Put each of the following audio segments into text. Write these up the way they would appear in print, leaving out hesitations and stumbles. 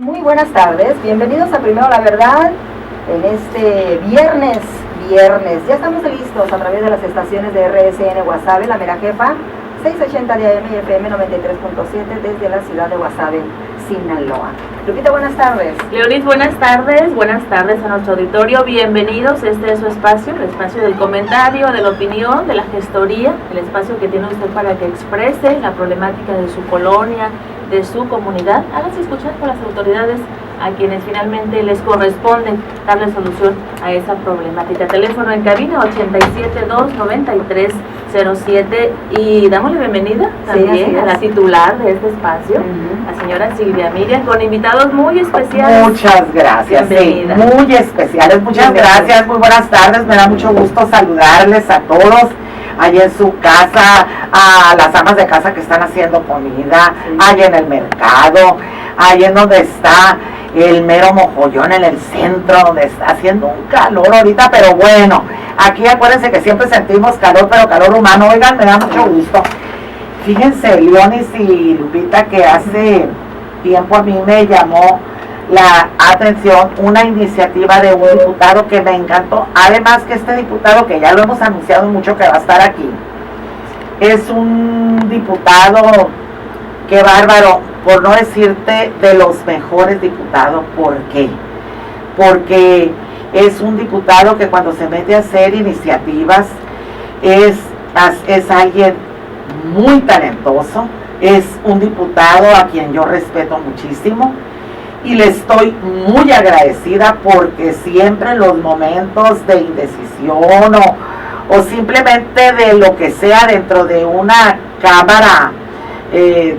Muy buenas tardes, bienvenidos a Primero la Verdad en este viernes. Ya estamos listos a través de las estaciones de RSN Guasave, la mera jefa, 680 de AM y FM 93.7 desde la ciudad de Guasave, Sinaloa. Lupita, buenas tardes. Leonis, buenas tardes a nuestro auditorio, bienvenidos. Este es su espacio, el espacio del comentario, de la opinión, de la gestoría, el espacio que tiene usted para que exprese la problemática de su colonia, de su comunidad. Háganse escuchar por las autoridades a quienes finalmente les corresponde darle solución a esa problemática. Teléfono en cabina 872-9307 y damos la bienvenida también a la titular de este espacio, la señora Silvia Miriam, con invitados muy especiales. Muchas gracias, sí, muy especiales, muchas gracias, muy buenas tardes, me da mucho gusto saludarles a todos. Allí en su casa, a las amas de casa que están haciendo comida, allí en el mercado, allí en donde está el mero mojollón en el centro, donde está haciendo un calor ahorita, pero bueno, aquí acuérdense que siempre sentimos calor, pero calor humano. Oigan, me da mucho gusto. Fíjense, Leonis y Lupita, que hace tiempo a mí me llamó la atención una iniciativa de un diputado que me encantó. Además que este diputado, que ya lo hemos anunciado mucho que va a estar aquí, es un diputado, qué bárbaro, por no decirte de los mejores diputados. ¿Por qué? Porque es un diputado que cuando se mete a hacer iniciativas es alguien muy talentoso, es un diputado a quien yo respeto muchísimo. Y le estoy muy agradecida porque siempre en los momentos de indecisión o simplemente de lo que sea dentro de una cámara, de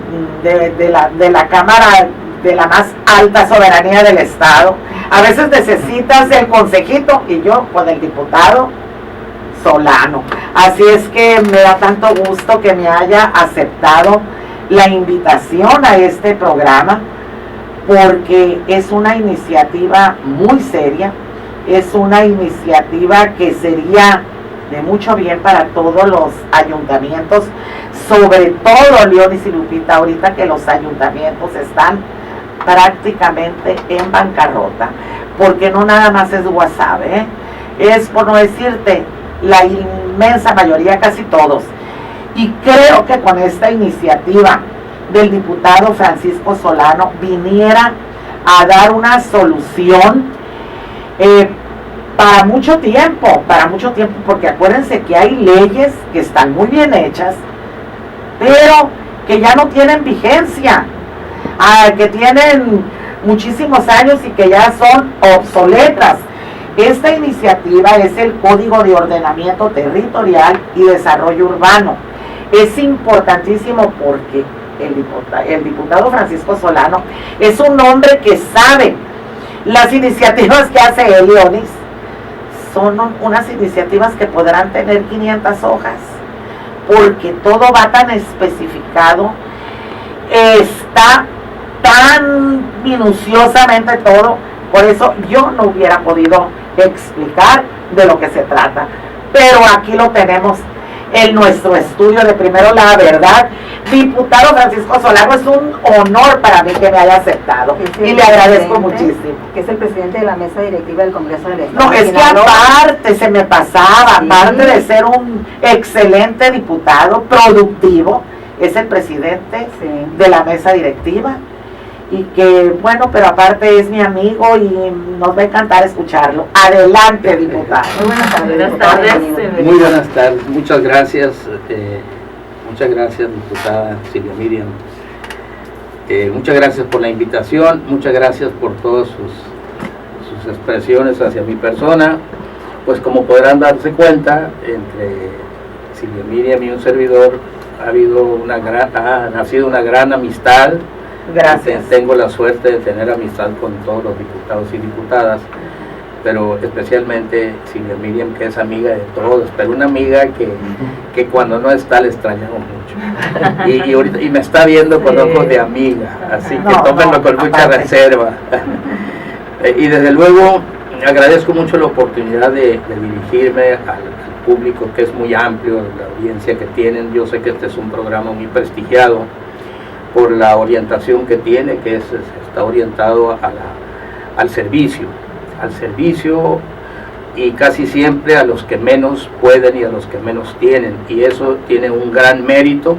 la cámara de la más alta soberanía del Estado, a veces necesitas el consejito, y yo con el diputado Solano. Así es que me da tanto gusto que me haya aceptado la invitación a este programa, porque es una iniciativa muy seria, es una iniciativa que sería de mucho bien para todos los ayuntamientos, sobre todo, Leonis y Lupita, ahorita que los ayuntamientos están prácticamente en bancarrota, porque no nada más es Guasave, es, por no decirte, la inmensa mayoría, casi todos. Y creo que con esta iniciativa del diputado Francisco Solano viniera a dar una solución para mucho tiempo, porque acuérdense que hay leyes que están muy bien hechas, pero que ya no tienen vigencia, que tienen muchísimos años y que ya son obsoletas. Esta iniciativa es el Código de Ordenamiento Territorial y Desarrollo Urbano. Es importantísimo porque el diputado Francisco Solano es un hombre que sabe las iniciativas que hace él, Leonis. Son unas iniciativas que podrán tener 500 hojas, porque todo va tan especificado, está tan minuciosamente todo. Por eso yo no hubiera podido explicar de lo que se trata, pero aquí lo tenemos en nuestro estudio de Primero la Verdad. Diputado Francisco Solano, es un honor para mí que me haya aceptado y le agradezco muchísimo. Que es el presidente de la mesa directiva del Congreso del Estado. No, es que aparte se me pasaba, aparte de ser un excelente diputado, productivo, es el presidente de la mesa directiva. Y que, bueno, pero aparte es mi amigo y nos va a encantar escucharlo. Adelante, diputado. Muy buenas tardes. Muy buenas tardes, muchas gracias, diputada Silvia Miriam. Muchas gracias por la invitación, muchas gracias por todas sus expresiones hacia mi persona. Pues como podrán darse cuenta, entre Silvia Miriam y un servidor ha nacido una gran amistad. Gracias. Tengo la suerte de tener amistad con todos los diputados y diputadas, pero especialmente Silvia Miriam, que es amiga de todos, pero una amiga que cuando no está le extrañamos mucho. Y me está viendo con ojos de amiga, así que tómenlo con mucha reserva. Y desde luego agradezco mucho la oportunidad de dirigirme al público, que es muy amplio, la audiencia que tienen. Yo sé que este es un programa muy prestigiado, por la orientación que tiene, que está orientado al servicio y casi siempre a los que menos pueden y a los que menos tienen, y eso tiene un gran mérito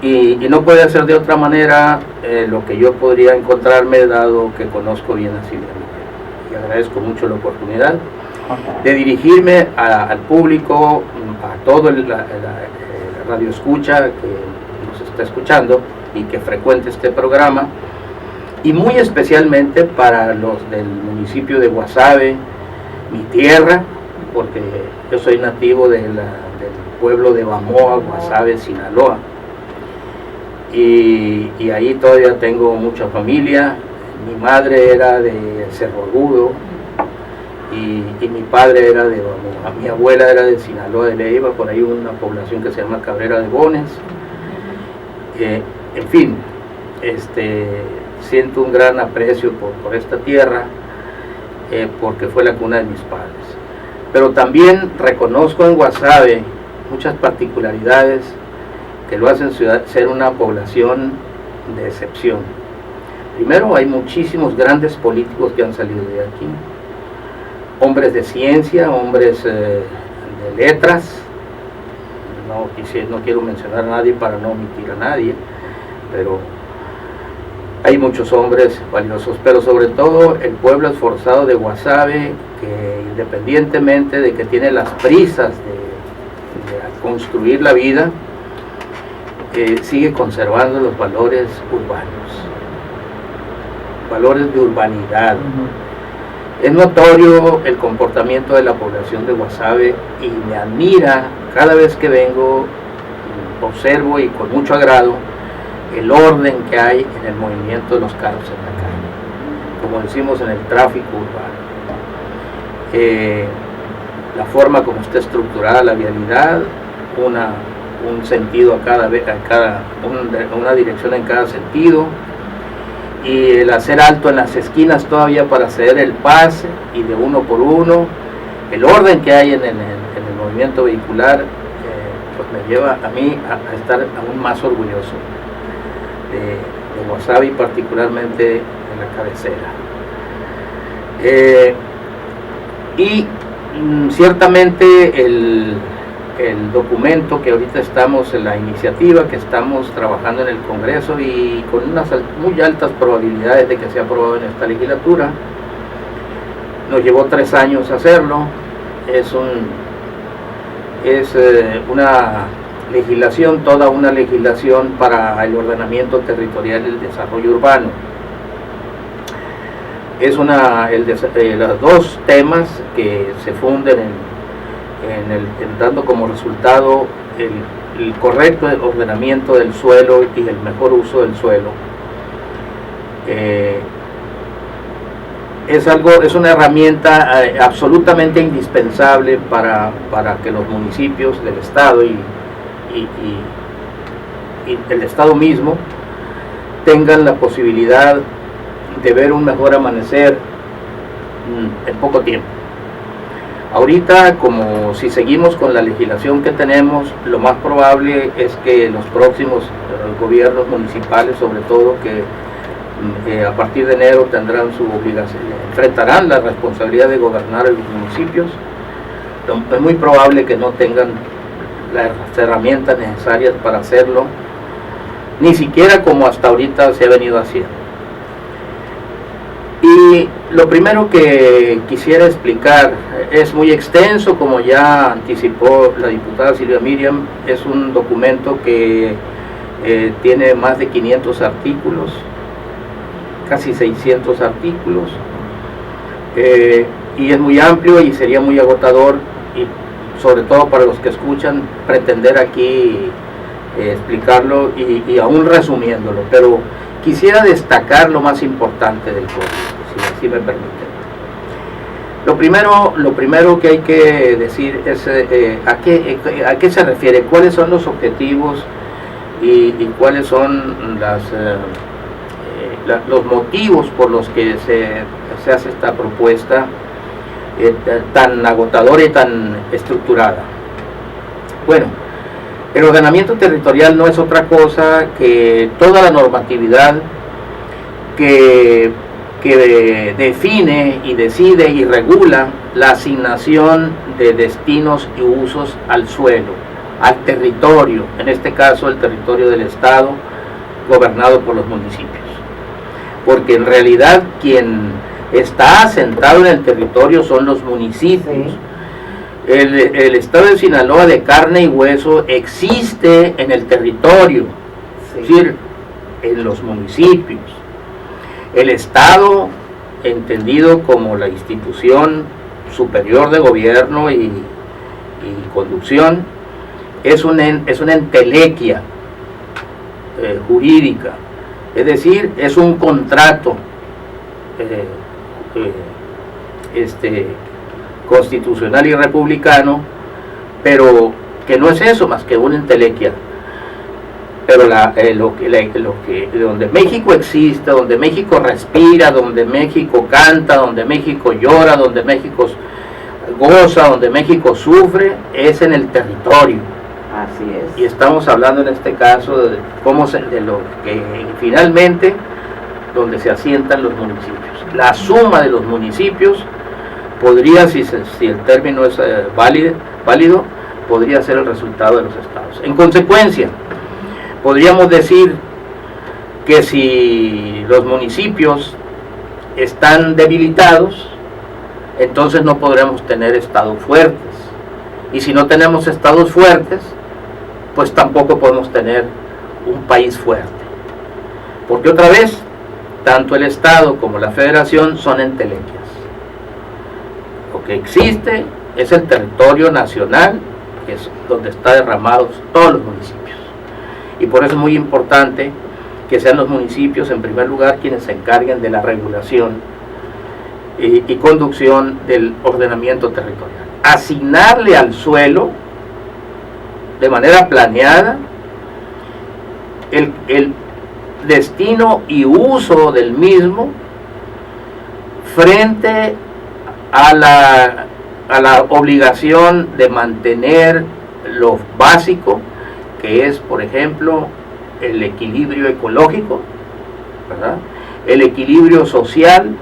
y no puede ser de otra manera lo que yo podría encontrarme, dado que conozco bien a Silvia Miriam. Y agradezco mucho la oportunidad de dirigirme al público, a todo la radio escucha que nos está escuchando y que frecuente este programa, y muy especialmente para los del municipio de Guasave, mi tierra, porque yo soy nativo del pueblo de Bamoa, Guasave, Sinaloa, y ahí todavía tengo mucha familia. Mi madre era de Cerro Agudo y mi padre era de Bamoa. Mi abuela era de Sinaloa de Leiva, por ahí una población que se llama Cabrera de Bones. En fin, siento un gran aprecio por esta tierra, porque fue la cuna de mis padres. Pero también reconozco en Guasave muchas particularidades que lo hacen ser una población de excepción. Primero, hay muchísimos grandes políticos que han salido de aquí, hombres de ciencia, hombres de letras. No quiero mencionar a nadie para no omitir a nadie, pero hay muchos hombres valiosos, pero sobre todo el pueblo esforzado de Guasave, que independientemente de que tiene las prisas de construir la vida, sigue conservando los valores urbanos, valores de urbanidad. Es notorio el comportamiento de la población de Guasave y me admira cada vez que vengo, observo y con mucho agrado el orden que hay en el movimiento de los carros en la calle, como decimos, en el tráfico urbano. La forma como está estructurada la vialidad, un sentido una dirección en cada sentido, y el hacer alto en las esquinas todavía para ceder el pase y de uno por uno, el orden que hay en el movimiento vehicular, pues me lleva a mí a estar aún más orgulloso de Guasave y particularmente en la cabecera. Ciertamente el documento que ahorita estamos, en la iniciativa que estamos trabajando en el Congreso y con unas muy altas probabilidades de que sea aprobado en esta legislatura, nos llevó 3 años hacerlo. Es una legislación, toda una legislación para el ordenamiento territorial y el desarrollo urbano. Es los dos temas que se funden dando como resultado el correcto ordenamiento del suelo y el mejor uso del suelo. Es una herramienta absolutamente indispensable para que los municipios del estado y el estado mismo tengan la posibilidad de ver un mejor amanecer en poco tiempo. Ahorita, como si seguimos con la legislación que tenemos, lo más probable es que los próximos gobiernos municipales, sobre todo, que a partir de enero tendrán su obligación, enfrentarán la responsabilidad de gobernar los municipios, es muy probable que no tengan las herramientas necesarias para hacerlo, ni siquiera como hasta ahorita se ha venido haciendo. Y lo primero que quisiera explicar es muy extenso, como ya anticipó la diputada Silvia Miriam. Es un documento que tiene más de 500 artículos, casi 600 artículos, y es muy amplio y sería muy agotador, y sobre todo para los que escuchan, pretender aquí explicarlo y aún resumiéndolo, pero quisiera destacar lo más importante del código, si así me permiten. Lo primero que hay que decir es a qué se refiere, cuáles son los objetivos y cuáles son los motivos por los que se hace esta propuesta tan agotadora y tan estructurada. Bueno, El ordenamiento territorial no es otra cosa que toda la normatividad que define y decide y regula la asignación de destinos y usos al suelo, al territorio, en este caso el territorio del Estado, gobernado por los municipios. Porque en realidad quien está asentado en el territorio son los municipios. Sí. El Estado de Sinaloa de carne y hueso existe en el territorio, sí, es decir, en los municipios. El Estado, entendido como la institución superior de gobierno y conducción, es una entelequia jurídica, es decir, es un contrato constitucional y republicano, pero que no es eso más que una entelequia. Pero donde México existe, donde México respira, donde México canta, donde México llora, donde México goza, donde México sufre, es en el territorio. Así es. Y estamos hablando en este caso de lo que finalmente donde se asientan los municipios. La suma de los municipios podría, si el término es válido, podría ser el resultado de los estados. En consecuencia, podríamos decir que si los municipios están debilitados, entonces no podremos tener estados fuertes. Y si no tenemos estados fuertes, pues tampoco podemos tener un país fuerte. Porque otra vez, tanto el Estado como la Federación son entelequias. Lo que existe es el territorio nacional, que es donde están derramados todos los municipios. Y por eso es muy importante que sean los municipios, en primer lugar, quienes se encarguen de la regulación y conducción del ordenamiento territorial. Asignarle al suelo, de manera planeada, el destino y uso del mismo frente a la obligación de mantener lo básico, que es, por ejemplo, el equilibrio ecológico, ¿verdad?, el equilibrio social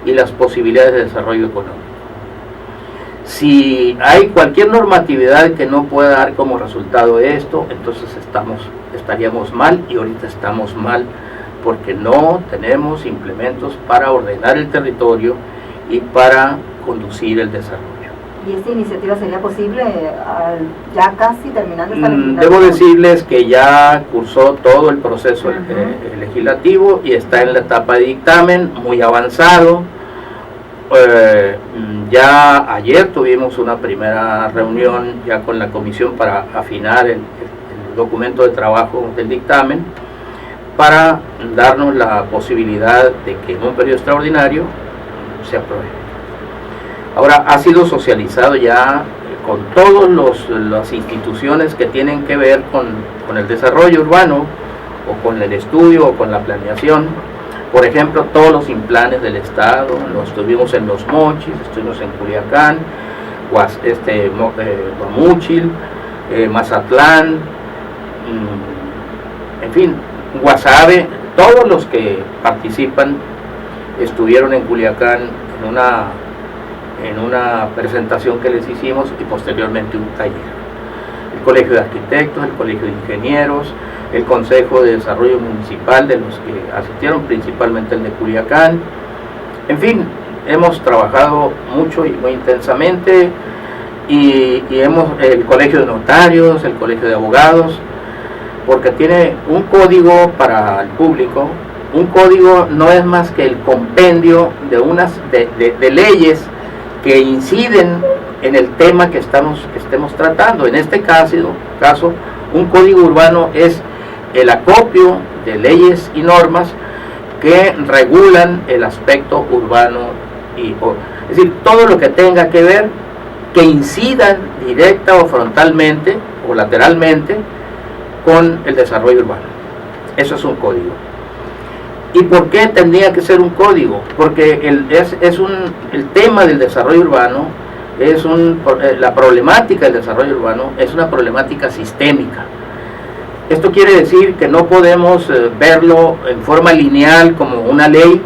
y las posibilidades de desarrollo económico. Si hay cualquier normatividad que no pueda dar como resultado esto, entonces estaríamos mal, y ahorita estamos mal porque no tenemos implementos para ordenar el territorio y para conducir el desarrollo. ¿Y esta iniciativa sería posible ya casi terminando esta legislatura? Debo decirles que ya cursó todo el proceso legislativo y está en la etapa de dictamen, muy avanzado. Ya ayer tuvimos una primera reunión ya con la comisión para afinar el documento de trabajo del dictamen, para darnos la posibilidad de que en un periodo extraordinario se apruebe. Ahora, ha sido socializado ya con todas las instituciones que tienen que ver con el desarrollo urbano, o con el estudio, o con la planeación. Por ejemplo, todos los implanes del Estado, los tuvimos en Los Mochis, estuvimos en Culiacán, Guamúchil, Mazatlán, en fin, Guasave. Todos los que participan estuvieron en Culiacán en una presentación que les hicimos, y posteriormente un taller. El Colegio de Arquitectos, el Colegio de Ingenieros, el Consejo de Desarrollo Municipal, de los que asistieron, principalmente el de Culiacán. En fin, hemos trabajado mucho y muy intensamente, y el Colegio de Notarios, el Colegio de Abogados, porque tiene un código para el público. Un código no es más que el compendio de leyes que inciden en el tema que estemos tratando. En este caso, un código urbano es el acopio de leyes y normas que regulan el aspecto urbano, es decir, todo lo que tenga que ver, que incidan directa o frontalmente o lateralmente con el desarrollo urbano. Eso es un código. ¿Y por qué tendría que ser un código? Porque el tema del desarrollo urbano la problemática del desarrollo urbano es una problemática sistémica. Esto quiere decir que no podemos verlo en forma lineal como una ley,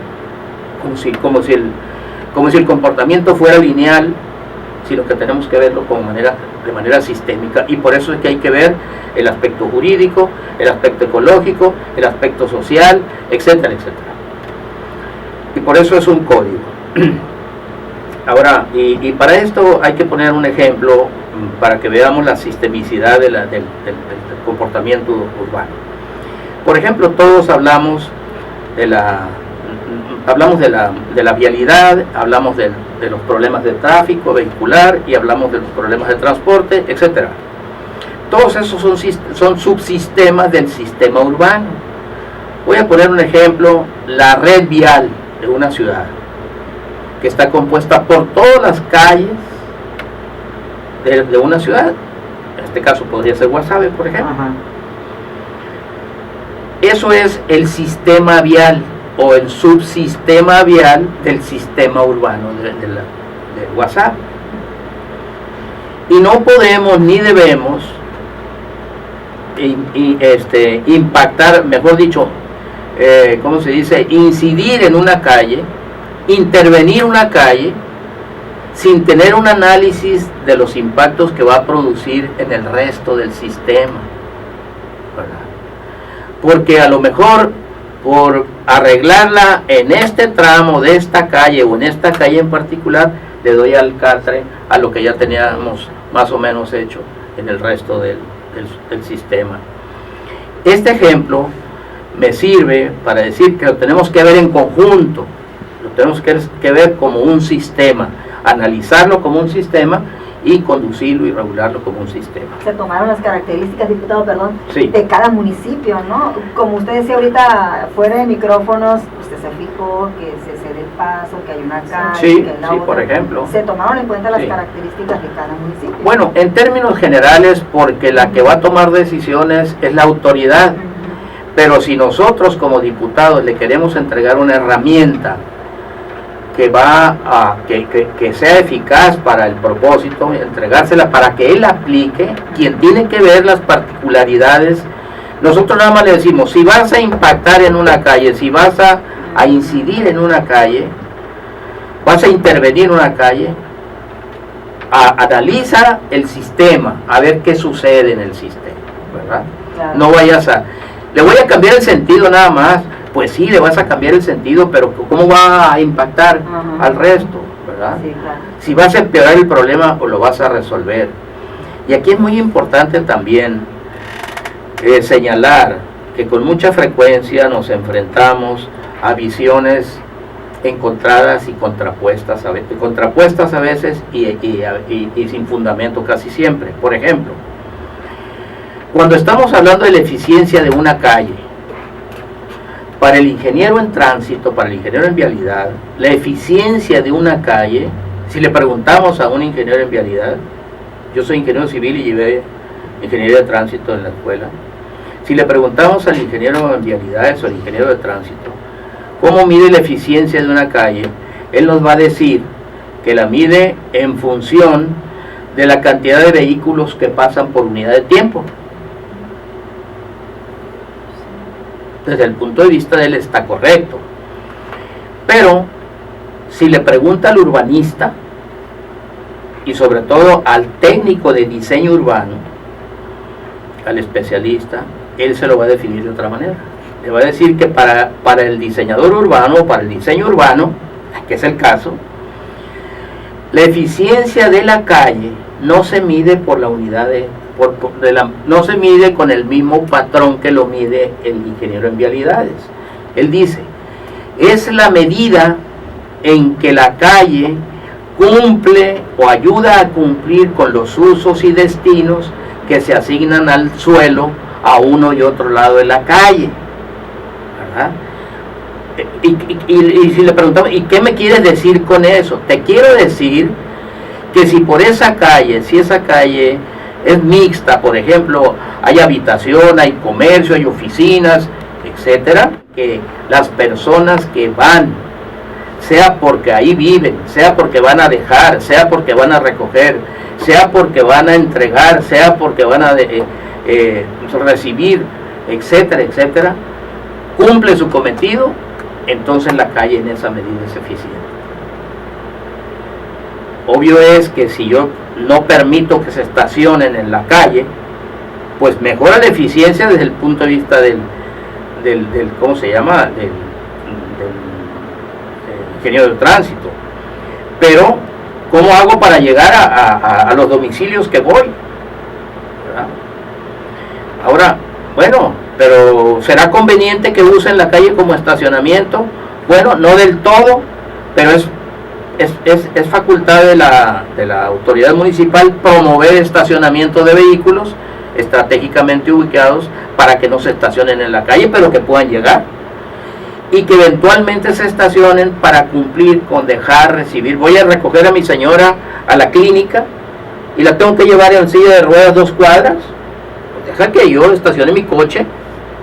como si el comportamiento fuera lineal, sino que tenemos que verlo de manera sistémica, y por eso es que hay que ver el aspecto jurídico, el aspecto ecológico, el aspecto social, etcétera, etcétera. Y por eso es un código. Ahora, y para esto hay que poner un ejemplo para que veamos la sistemicidad del comportamiento urbano. Por ejemplo, todos hablamos de la vialidad, hablamos de los problemas de tráfico vehicular y hablamos de los problemas de transporte, etcétera. Todos esos son subsistemas del sistema urbano. Voy a poner un ejemplo: la red vial de una ciudad, que está compuesta por todas las calles de una ciudad. En este caso podría ser Guasave, por ejemplo. Ajá. Eso es el sistema vial o el subsistema vial del sistema urbano de Guasave. Y no podemos ni debemos impactar, mejor dicho, ¿cómo se dice? Incidir en una calle, intervenir una calle, sin tener un análisis de los impactos que va a producir en el resto del sistema, ¿verdad? Porque a lo mejor por arreglarla en este tramo de esta calle o en esta calle en particular, le doy alcance a lo que ya teníamos más o menos hecho en el resto del sistema. Este ejemplo me sirve para decir que lo tenemos que ver en conjunto, lo tenemos que ver como un sistema, analizarlo como un sistema y conducirlo y regularlo como un sistema. Se tomaron las características, diputado, sí, de cada municipio, ¿no? Como usted decía ahorita, fuera de micrófonos, usted se fijó que se cede el paso, que hay una calle, sí, que la sí, otra. Por ejemplo. Se tomaron en cuenta las sí, características de cada municipio. Bueno, en términos generales, porque la que va a tomar decisiones es la autoridad, pero si nosotros como diputados le queremos entregar una herramienta que sea eficaz para el propósito, entregársela para que él la aplique, quien tiene que ver las particularidades. Nosotros nada más le decimos: si vas a impactar en una calle, si vas a incidir en una calle, vas a intervenir en una calle, analiza el sistema, a ver qué sucede en el sistema, ¿verdad? Claro. No vayas le voy a cambiar el sentido nada más. Pues sí, le vas a cambiar el sentido, pero ¿cómo va a impactar al resto, verdad? Sí, claro. Si vas a empeorar el problema o lo vas a resolver. Y aquí es muy importante también señalar que con mucha frecuencia nos enfrentamos a visiones encontradas y contrapuestas a veces y sin fundamento casi siempre. Por ejemplo, cuando estamos hablando de la eficiencia de una calle, para el ingeniero en tránsito, para el ingeniero en vialidad, la eficiencia de una calle, si le preguntamos a un ingeniero en vialidad, yo soy ingeniero civil y llevé ingeniería de tránsito en la escuela, si le preguntamos al ingeniero en vialidades o al ingeniero de tránsito, ¿cómo mide la eficiencia de una calle? Él nos va a decir que la mide en función de la cantidad de vehículos que pasan por unidad de tiempo. Desde el punto de vista de él está correcto, pero si le pregunta al urbanista y sobre todo al técnico de diseño urbano, al especialista, él se lo va a definir de otra manera. Le va a decir que para el diseñador urbano o para el diseño urbano, que es el caso, la eficiencia de la calle no se mide por la unidad no se mide con el mismo patrón que lo mide el ingeniero en vialidades. Él dice: es la medida en que la calle cumple o ayuda a cumplir con los usos y destinos que se asignan al suelo a uno y otro lado de la calle, ¿verdad? Y si le preguntamos: ¿y qué me quieres decir con eso? Te quiero decir que si por esa calle, si esa calle es mixta, por ejemplo, hay habitación, hay comercio, hay oficinas, etcétera, que las personas que van sea porque ahí viven, sea porque van a dejar, sea porque van a recoger, sea porque van a entregar, sea porque van a recibir, etcétera, etcétera, cumple su cometido, entonces la calle en esa medida es eficiente. Obvio es que si yo no permito que se estacionen en la calle, pues mejora la eficiencia desde el punto de vista del ¿cómo se llama? Del ingeniero del tránsito. Pero, ¿cómo hago para llegar a los domicilios que voy? ¿Verdad? Ahora, bueno, pero ¿será conveniente que usen la calle como estacionamiento? Bueno, no del todo, pero es facultad de la autoridad municipal promover estacionamiento de vehículos estratégicamente ubicados para que no se estacionen en la calle, pero que puedan llegar y que eventualmente se estacionen para cumplir con dejar, recibir. Voy a recoger a mi señora a la clínica y la tengo que llevar en silla de ruedas 2 cuadras, pues deja que yo estacione mi coche,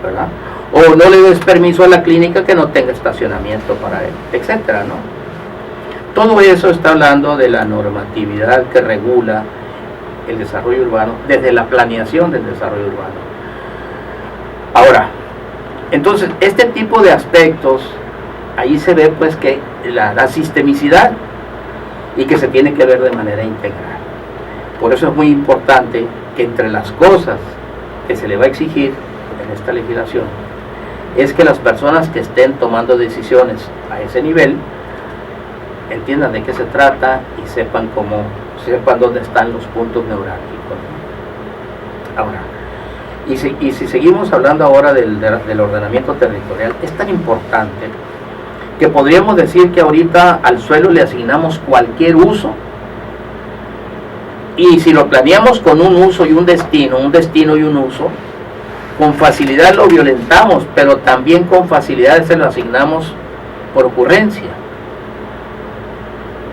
¿verdad? O no le des permiso a la clínica que no tenga estacionamiento para él, etcétera, ¿no? Todo eso está hablando de la normatividad que regula el desarrollo urbano, desde la planeación del desarrollo urbano. Ahora, entonces, este tipo de aspectos, ahí se ve pues que la sistemicidad y que se tiene que ver de manera integral. Por eso es muy importante que entre las cosas que se le va a exigir en esta legislación, es que las personas que estén tomando decisiones a ese nivel, entiendan de qué se trata y sepan dónde están los puntos neurálgicos. Ahora, y si seguimos hablando ahora del ordenamiento territorial, es tan importante que podríamos decir que ahorita al suelo le asignamos cualquier uso, y si lo planeamos con un uso y un destino y un uso, con facilidad lo violentamos, pero también con facilidad se lo asignamos por ocurrencia.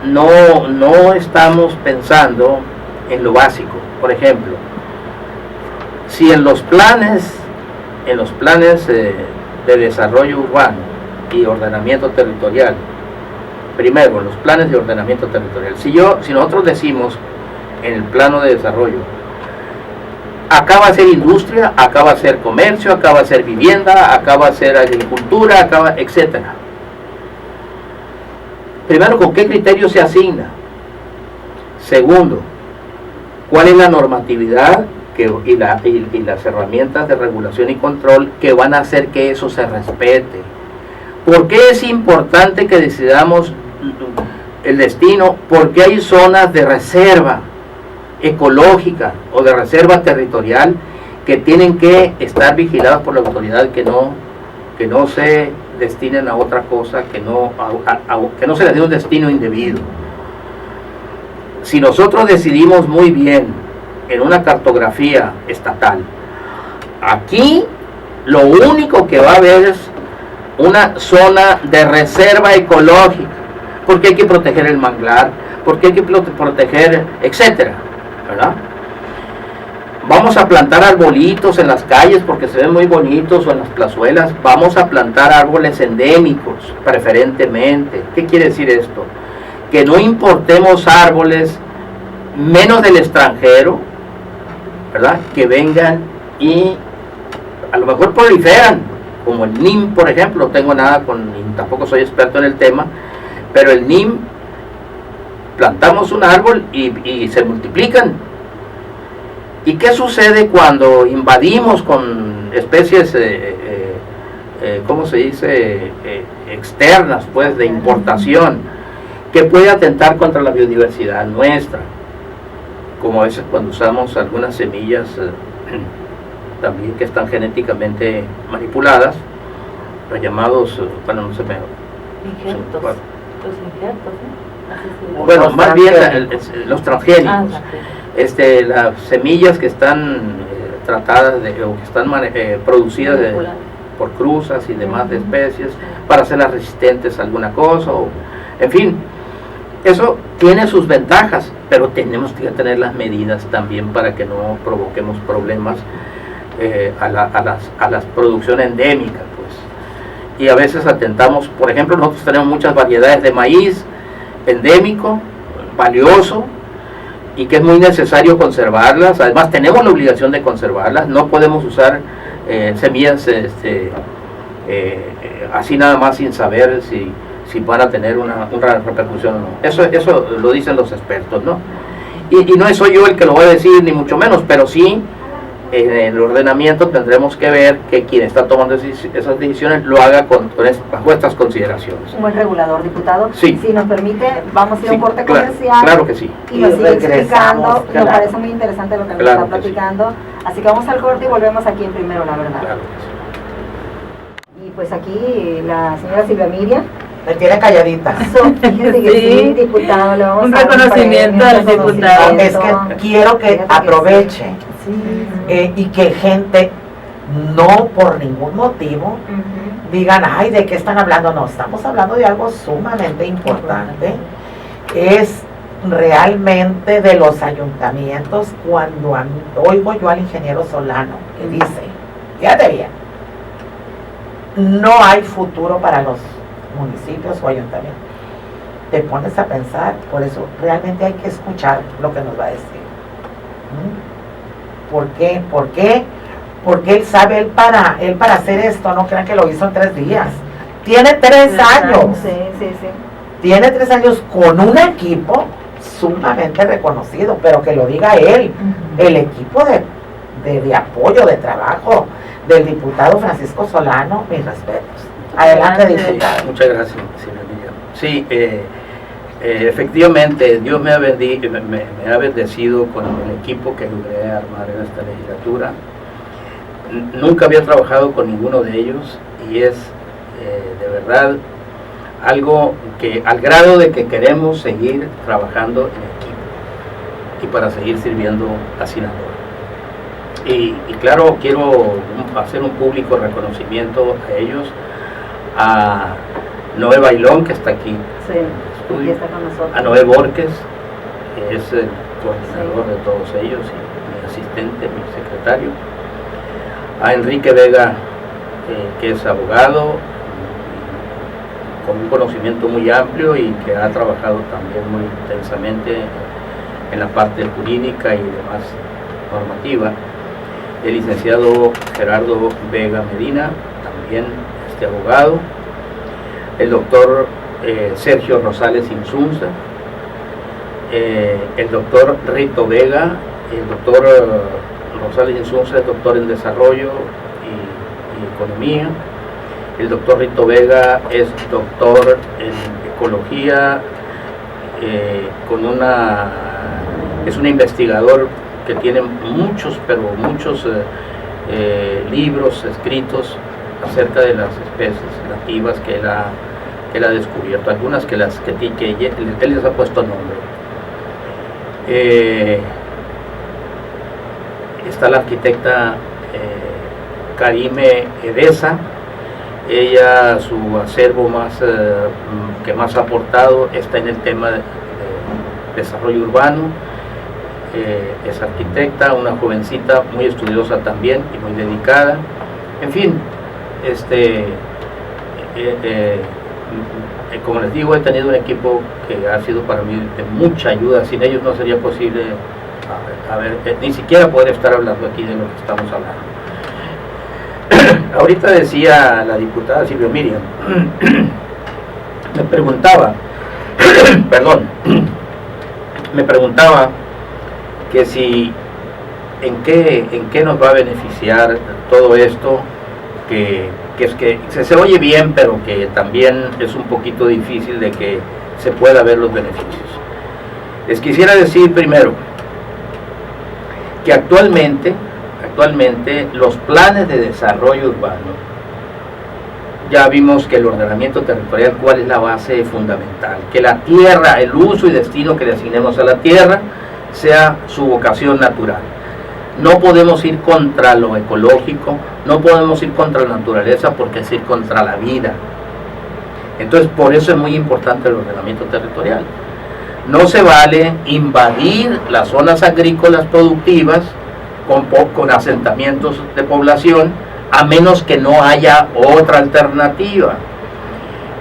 No estamos pensando en lo básico. Por ejemplo, si en los planes de desarrollo urbano y ordenamiento territorial, primero los planes de ordenamiento territorial, si nosotros decimos en el plano de desarrollo, acá va a ser industria, acá va a ser comercio, acá va a ser vivienda, acá va a ser agricultura, etcétera. Primero, ¿con qué criterio se asigna? Segundo, ¿cuál es la normatividad y las herramientas de regulación y control que van a hacer que eso se respete? ¿Por qué es importante que decidamos el destino? Porque hay zonas de reserva ecológica o de reserva territorial que tienen que estar vigiladas por la autoridad, que no se destinen a otra cosa, que no se les dé un destino indebido. Si nosotros decidimos muy bien en una cartografía estatal, aquí lo único que va a haber es una zona de reserva ecológica, porque hay que proteger el manglar, porque hay que proteger, etcétera, ¿verdad? Vamos a plantar arbolitos en las calles porque se ven muy bonitos, o en las plazuelas. Vamos a plantar árboles endémicos, preferentemente. ¿Qué quiere decir esto? Que no importemos árboles, menos del extranjero, ¿verdad? Que vengan y a lo mejor proliferan, como el NIM, por ejemplo. No tengo nada tampoco soy experto en el tema, pero el NIM, plantamos un árbol y se multiplican. ¿Y qué sucede cuando invadimos con especies, ¿cómo se dice?, externas, pues, de importación, que puede atentar contra la biodiversidad nuestra? Como a veces cuando usamos algunas semillas también que están genéticamente manipuladas, los llamados, bueno, no se me... Injertos. Los injertos, ¿no? Bueno, más bien los transgénicos. Las semillas que están tratadas o que están producidas por cruzas y demás de especies para hacerlas resistentes a alguna cosa, en fin, eso tiene sus ventajas, pero tenemos que tener las medidas también para que no provoquemos problemas a las producciones endémicas, pues. y a veces atentamos. Por ejemplo, nosotros tenemos muchas variedades de maíz endémico, valioso, y que es muy necesario conservarlas. Además tenemos la obligación de conservarlas, no podemos usar semillas así nada más sin saber si van a tener una repercusión o no. Eso lo dicen los expertos, ¿no? Y no soy yo el que lo voy a decir, ni mucho menos, pero sí en el ordenamiento tendremos que ver que quien está tomando esas decisiones lo haga bajo estas consideraciones. Un buen regulador, diputado. Sí. Si nos permite, vamos a ir a un corte comercial. Claro que sí. Y nos sigue explicando. Claro. Nos parece muy interesante lo que nos está platicando. Sí. Así que vamos al corte y volvemos aquí en Primero la Verdad. Claro que sí. Y pues aquí la señora Silvia Miriam. Me tiene calladita. Fíjese que sí, diputado, le vamos un a reconocimiento al diputado. Es que quiero que aproveche y que gente no por ningún motivo digan, ay, ¿de qué están hablando? No, estamos hablando de algo sumamente importante. Es realmente de los ayuntamientos. Cuando oigo yo al ingeniero Solano que dice, fíjate bien, no hay futuro para los municipios o ayuntamientos, te pones a pensar. Por eso realmente hay que escuchar lo que nos va a decir. ¿Por qué? Porque él sabe, él para hacer esto, no crean que lo hizo en 3 días, tiene 3 años. Sí. Tiene 3 años con un equipo sumamente reconocido, pero que lo diga él, el equipo de apoyo, de trabajo del diputado Francisco Solano, mis respetos. Adelante, diputado. Muchas gracias, señora Miriam. Sí, efectivamente, Dios me ha bendecido con el equipo que logré armar en esta legislatura. Nunca había trabajado con ninguno de ellos y es de verdad algo que al grado de que queremos seguir trabajando en equipo y para seguir sirviendo a Sinaloa. Y claro, quiero hacer un público reconocimiento a ellos, a Noé Bailón, que está aquí, sí, está con nosotros. A Noé Borges, que es el coordinador de todos ellos, y mi asistente, mi secretario, a Enrique Vega, que es abogado, con un conocimiento muy amplio y que ha trabajado también muy intensamente en la parte jurídica y demás normativa. El licenciado Gerardo Vega Medina, también abogado, el doctor Sergio Rosales Insunza, el doctor Rito Vega, el doctor Rosales Insunza es doctor en Desarrollo y Economía, el doctor Rito Vega es doctor en Ecología, es un investigador que tiene muchos libros escritos acerca de las especies nativas que él ha descubierto, algunas que él les ha puesto nombre. Está la arquitecta Karime Edesa. Ella, su acervo que más ha aportado está en el tema de desarrollo urbano. Es arquitecta, una jovencita muy estudiosa también y muy dedicada. En fin, como les digo, he tenido un equipo que ha sido para mí de mucha ayuda. Sin ellos no sería posible ni siquiera poder estar hablando aquí de lo que estamos hablando. Ahorita decía la diputada Silvia Miriam, me preguntaba que si en qué nos va a beneficiar todo esto, que se oye bien, pero que también es un poquito difícil de que se pueda ver los beneficios. Les quisiera decir primero que actualmente los planes de desarrollo urbano, ya vimos que el ordenamiento territorial, cuál es la base fundamental, que la tierra, el uso y destino que le asignemos a la tierra sea su vocación natural. No podemos ir contra lo ecológico, no podemos ir contra la naturaleza, porque es ir contra la vida. Entonces, por eso es muy importante el ordenamiento territorial. No se vale invadir las zonas agrícolas productivas con asentamientos de población a menos que no haya otra alternativa.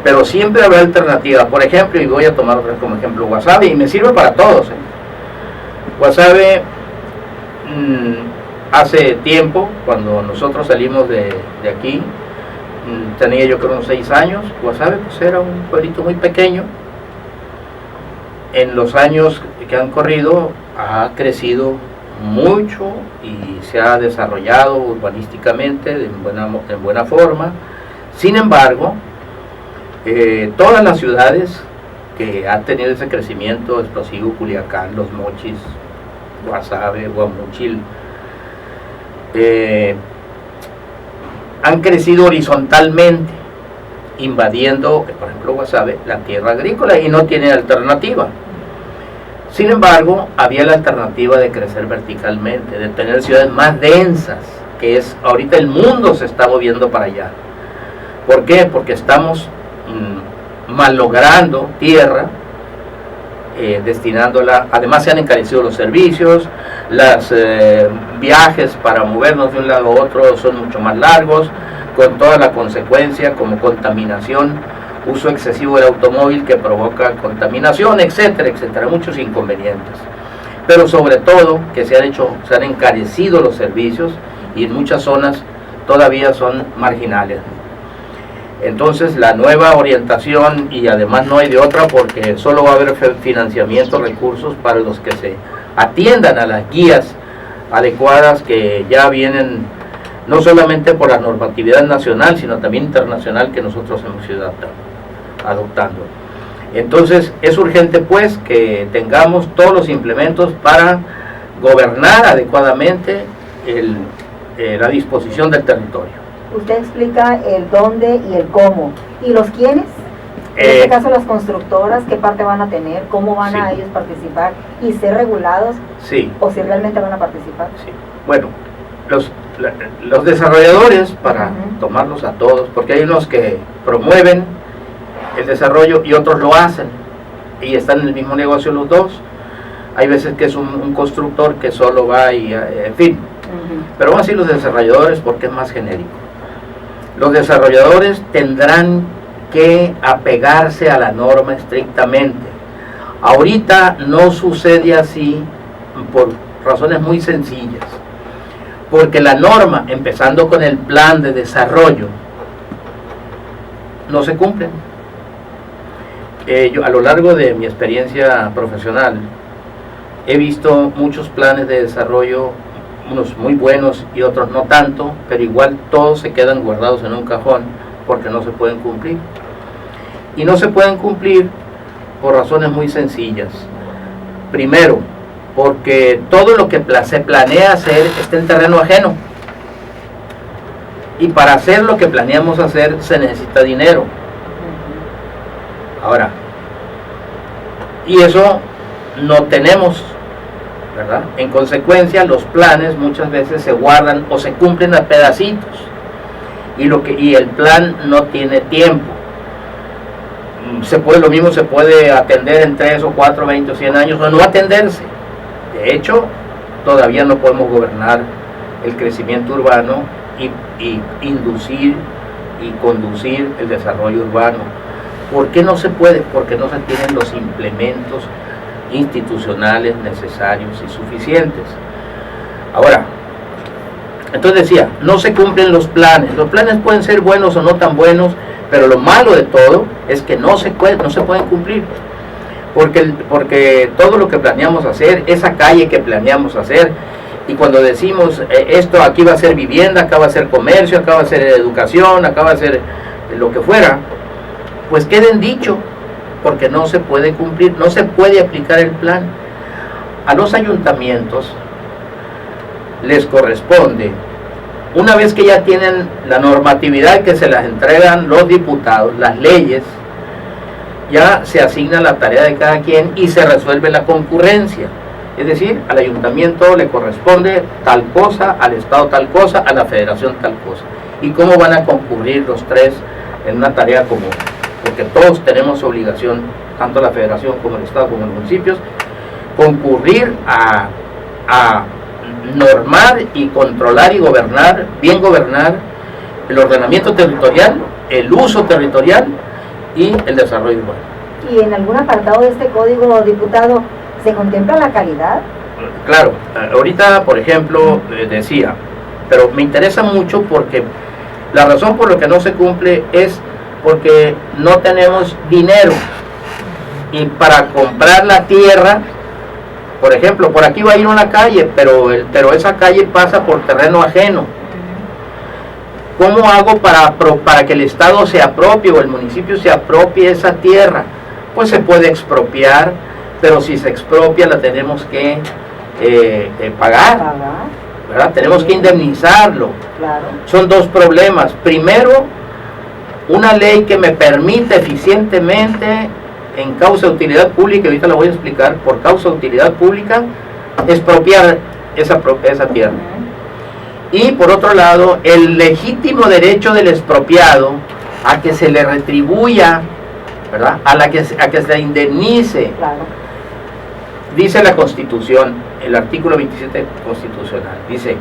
Pero siempre habrá alternativa. Por ejemplo, y voy a tomar como ejemplo Guasave, y me sirve para todos. Guasave, hace tiempo, cuando nosotros salimos de aquí, tenía yo creo unos 6 años. Guasave pues era un pueblito muy pequeño. En los años que han corrido ha crecido mucho y se ha desarrollado urbanísticamente en buena forma. Sin embargo, todas las ciudades que han tenido ese crecimiento explosivo, Culiacán, Los Mochis, Guasave, Guamúchil, han crecido horizontalmente, invadiendo, por ejemplo, Guasave, la tierra agrícola, y no tiene alternativa. Sin embargo, había la alternativa de crecer verticalmente, de tener ciudades más densas, que es, ahorita el mundo se está moviendo para allá. ¿Por qué? Porque estamos malogrando tierra, destinándola, además se han encarecido los servicios, los viajes para movernos de un lado a otro son mucho más largos, con toda la consecuencia como contaminación, uso excesivo del automóvil que provoca contaminación, etcétera, etcétera, muchos inconvenientes. Pero sobre todo que se han encarecido los servicios y en muchas zonas todavía son marginales. Entonces la nueva orientación, y además no hay de otra porque solo va a haber financiamiento, recursos para los que se atiendan a las guías adecuadas que ya vienen no solamente por la normatividad nacional, sino también internacional que nosotros hemos ido adoptando. Entonces es urgente pues que tengamos todos los implementos para gobernar adecuadamente la disposición del territorio. Usted explica el dónde y el cómo. ¿Y los quiénes? En este caso las constructoras, ¿qué parte van a tener? ¿Cómo van a ellos participar? ¿Y ser regulados? Sí. ¿O si realmente van a participar? Sí. Bueno, los desarrolladores, para tomarlos a todos, porque hay unos que promueven el desarrollo y otros lo hacen, y están en el mismo negocio los dos. Hay veces que es un constructor que solo va y, en fin. Pero vamos a decir los desarrolladores porque es más genérico. Los desarrolladores tendrán que apegarse a la norma estrictamente. Ahorita no sucede así por razones muy sencillas. Porque la norma, empezando con el plan de desarrollo, no se cumple. Yo a lo largo de mi experiencia profesional he visto muchos planes de desarrollo, unos muy buenos y otros no tanto, pero igual todos se quedan guardados en un cajón porque no se pueden cumplir. Y no se pueden cumplir por razones muy sencillas. Primero, porque todo lo que se planea hacer está en terreno ajeno. Y para hacer lo que planeamos hacer se necesita dinero. Ahora, y eso no tenemos, ¿verdad? En consecuencia, los planes muchas veces se guardan o se cumplen a pedacitos, y el plan no tiene tiempo. Lo mismo se puede atender en 3 o 4, 20 o 100 años, o no atenderse. De hecho, todavía no podemos gobernar el crecimiento urbano y inducir y conducir el desarrollo urbano. ¿Por qué no se puede? Porque no se tienen los implementos institucionales necesarios y suficientes. Ahora, entonces decía, no se cumplen los planes. Los planes pueden ser buenos o no tan buenos, pero lo malo de todo es que no se pueden cumplir. Porque todo lo que planeamos hacer, esa calle que planeamos hacer, y cuando decimos esto aquí va a ser vivienda, acá va a ser comercio, acá va a ser educación, acá va a ser lo que fuera, pues queda en dicho, porque no se puede cumplir, no se puede aplicar el plan. A los ayuntamientos les corresponde, una vez que ya tienen la normatividad que se las entregan los diputados, las leyes, ya se asigna la tarea de cada quien y se resuelve la concurrencia. Es decir, al ayuntamiento le corresponde tal cosa, al Estado tal cosa, a la Federación tal cosa. ¿Y cómo van a concurrir los tres en una tarea común? Porque todos tenemos obligación, tanto la Federación como el Estado como los municipios, concurrir a normar y controlar y gobernar, bien gobernar el ordenamiento territorial, el uso territorial y el desarrollo urbano. ¿Y en algún apartado de este código, diputado, se contempla la calidad? Claro, ahorita, por ejemplo, decía, pero me interesa mucho porque la razón por la que no se cumple es porque no tenemos dinero. Y para comprar la tierra, por ejemplo, por aquí va a ir una calle, pero esa calle pasa por terreno ajeno. ¿Cómo hago para que el Estado se apropie o el municipio se apropie esa tierra? Pues se puede expropiar, pero si se expropia la tenemos que pagar, ¿verdad? Tenemos que indemnizarlo. Claro. Son dos problemas. Primero, una ley que me permite eficientemente, en causa de utilidad pública, ahorita la voy a explicar, por causa de utilidad pública, expropiar esa tierra. Y por otro lado, el legítimo derecho del expropiado a que se le retribuya, ¿verdad? A que se le indemnice. Claro. Dice la Constitución, el artículo 27 constitucional, dice: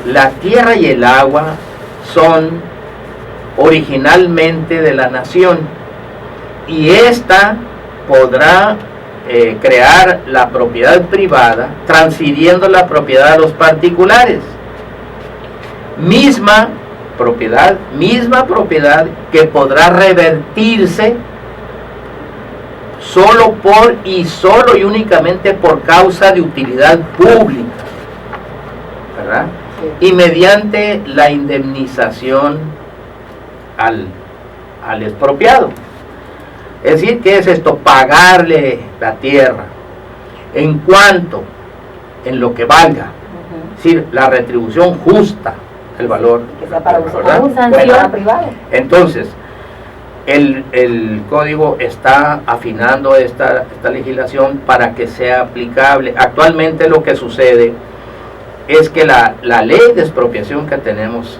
la tierra y el agua son originalmente de la nación, y ésta podrá crear la propiedad privada, transfiriendo la propiedad a los particulares. Misma propiedad que podrá revertirse solo y únicamente por causa de utilidad pública, ¿verdad? Sí. Y mediante la indemnización al expropiado. Es decir, ¿qué es esto? Pagarle la tierra en lo que valga. Es decir, la retribución justa, el valor. Que sea para uso privado. Entonces, el código está afinando esta legislación para que sea aplicable. Actualmente lo que sucede es que la ley de expropiación que tenemos,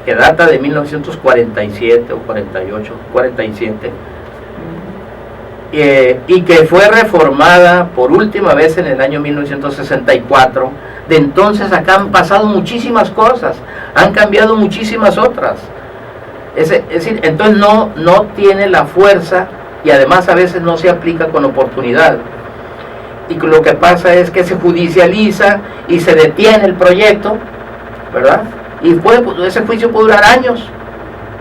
que data de 1947 o 48, 47, y que fue reformada por última vez en el año 1964, de entonces acá han pasado muchísimas cosas, han cambiado muchísimas otras. Es decir, entonces no tiene la fuerza, y además a veces no se aplica con oportunidad. Y lo que pasa es que se judicializa y se detiene el proyecto, ¿verdad? Y ese juicio puede durar años.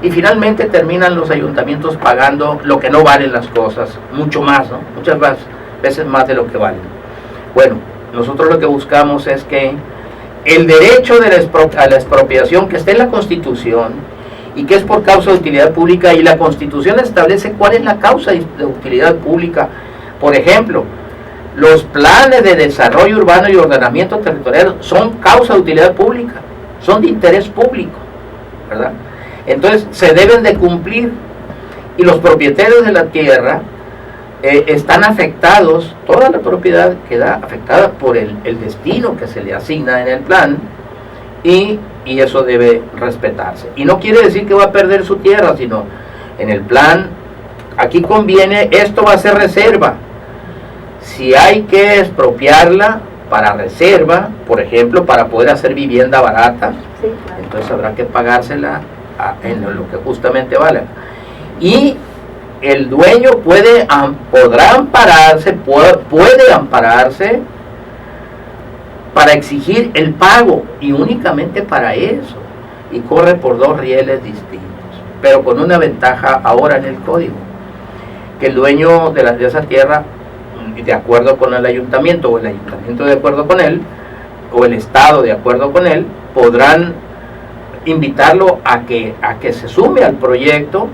Y finalmente terminan los ayuntamientos pagando lo que no valen las cosas, mucho más, ¿no? Muchas veces más de lo que valen. Bueno, nosotros lo que buscamos es que el derecho a la expropiación, que esté en la Constitución y que es por causa de utilidad pública, y la Constitución establece cuál es la causa de utilidad pública. Por ejemplo, los planes de desarrollo urbano y ordenamiento territorial son causa de utilidad pública, son de interés público, ¿verdad? Entonces se deben de cumplir, y los propietarios de la tierra están afectados, toda la propiedad queda afectada por el destino que se le asigna en el plan, y eso debe respetarse. Y no quiere decir que va a perder su tierra, sino en el plan, aquí conviene, esto va a ser reserva. Si hay que expropiarla para reserva, por ejemplo, para poder hacer vivienda barata, sí, claro, entonces habrá que pagársela en lo que justamente vale. Y el dueño podrá ampararse, puede ampararse para exigir el pago, y únicamente para eso, y corre por dos rieles distintos, pero con una ventaja ahora en el código, que el dueño de esa tierra, de acuerdo con el ayuntamiento, o el ayuntamiento de acuerdo con él, o el Estado de acuerdo con él, podrán invitarlo a que se sume al proyecto,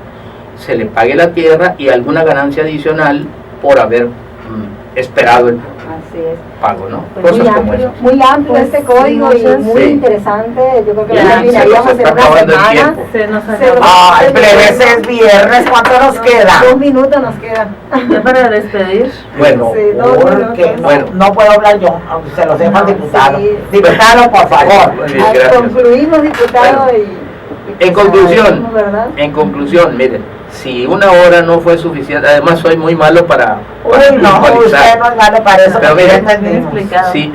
se le pague la tierra y alguna ganancia adicional por haber esperado el pago, ¿no? Pues cosas como esas. Muy amplio pues, este código, sí, y muy interesante. Yo creo que ya terminaríamos en una semana. Plebes, es viernes, ¿cuánto nos queda? 2 minutos nos quedan. Ya para despedir. Bueno, sí, porque no puedo hablar yo, aunque se lo sepa al diputado. Sí. Diputado, por favor. Concluimos, diputado. Bueno, en conclusión, miren, si una hora no fue suficiente, además soy muy malo para usted no es malo para eso, pero miren,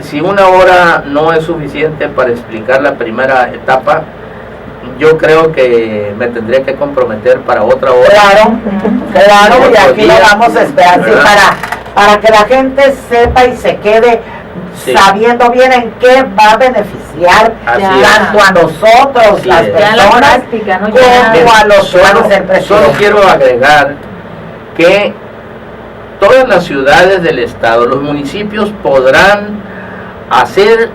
si una hora no es suficiente para explicar la primera etapa, yo creo que me tendría que comprometer para otra hora. Claro, y aquí lo vamos a esperar, sí, para que la gente sepa y se quede sabiendo bien en qué va a beneficiar tanto a nosotros, las personas, como a los ciudadanos del presidente. Solo quiero agregar que todas las ciudades del estado, los municipios podrán hacer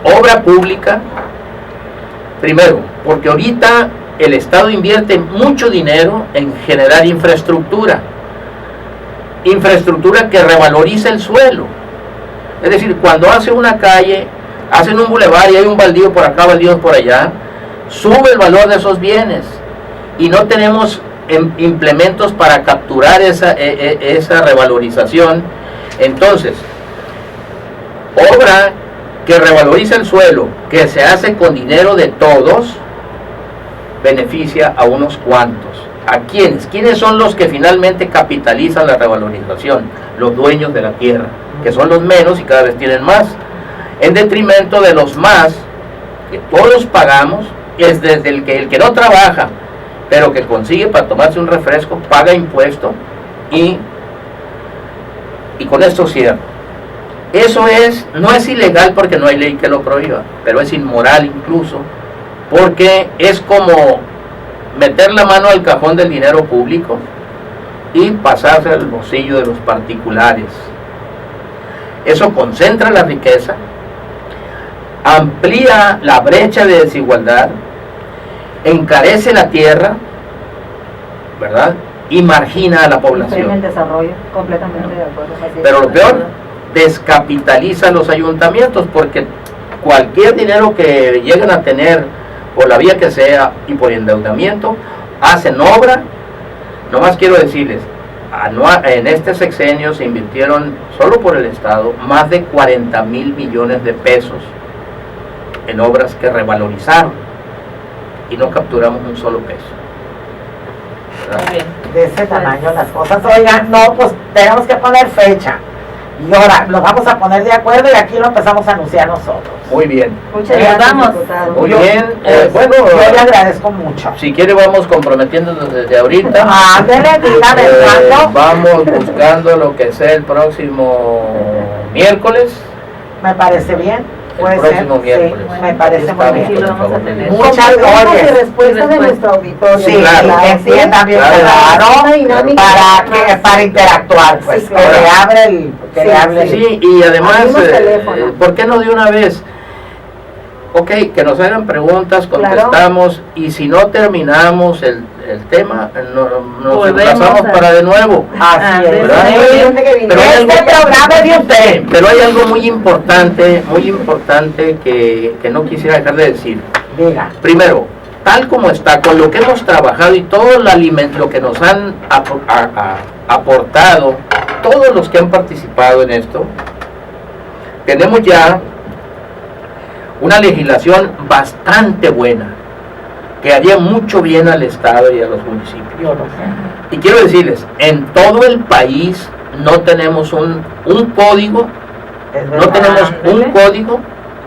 obra pública, primero, porque ahorita el estado invierte mucho dinero en generar infraestructura que revaloriza el suelo. Es decir, cuando hace una calle, hacen un bulevar y hay un baldío por acá, baldíos por allá, sube el valor de esos bienes y no tenemos implementos para capturar esa revalorización. Entonces, obra que revaloriza el suelo, que se hace con dinero de todos, beneficia a unos cuantos. ¿A quiénes? ¿Quiénes son los que finalmente capitalizan la revalorización? Los dueños de la tierra, que son los menos y cada vez tienen más, en detrimento de los más, que todos pagamos, es desde el que no trabaja, pero que consigue para tomarse un refresco, paga impuesto y con esto cierro. Eso no es ilegal porque no hay ley que lo prohíba, pero es inmoral incluso, porque es como meter la mano al cajón del dinero público y pasarse al bolsillo de los particulares. Eso concentra la riqueza, amplía la brecha de desigualdad, encarece la tierra, ¿verdad? Y margina a la población. El desarrollo, completamente de acuerdo. Pero lo peor, descapitaliza a los ayuntamientos, porque cualquier dinero que lleguen a tener por la vía que sea y por endeudamiento, hacen obra. Nomás quiero decirles, en este sexenio se invirtieron solo por el estado más de 40,000 millones de pesos en obras que revalorizaron y no capturamos un solo peso. De ese tamaño las cosas. Oigan, no, pues tenemos que poner fecha y ahora nos vamos a poner de acuerdo y aquí lo empezamos a anunciar nosotros. Muy bien. Muchas gracias, Muy bien. Bueno, yo le agradezco mucho. Si quiere vamos comprometiéndonos desde ahorita. Ándele, dígame cuándo. Vamos buscando lo que sea el próximo miércoles. Me parece bien. El próximo miércoles. Sí, me parece muy bien. Sí, lo vamos a tener. Muchas preguntas y gracias. respuestas de nuestro auditorio. Sí, claro. que entiendan bien, claro, para interactuar, pues, Sí, claro. que le hable Sí, y además, Abrimos teléfono. ¿por qué no de una vez? Ok, que nos hagan preguntas, contestamos, y si no terminamos el tema, nos emplazamos para de nuevo. Así es. ¿Verdad? Pero hay algo- programa es de usted. Pero hay algo muy importante que no quisiera dejar de decir. Diga. Primero, tal como está, con lo que hemos trabajado y todo lo que nos han aportado, todos los que han participado en esto, tenemos ya una legislación bastante buena, que haría mucho bien al Estado y a los municipios. Yo lo sé. Y quiero decirles, en todo el país no tenemos un código, Es no verdad. tenemos un código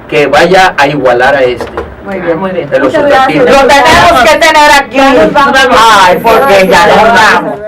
que vaya a igualar a este. Muy bien. Muy bien. De los Muchas gracias. sustantivos. Lo tenemos que tener aquí. Ya nos vamos. Ay, porque ya nos vamos.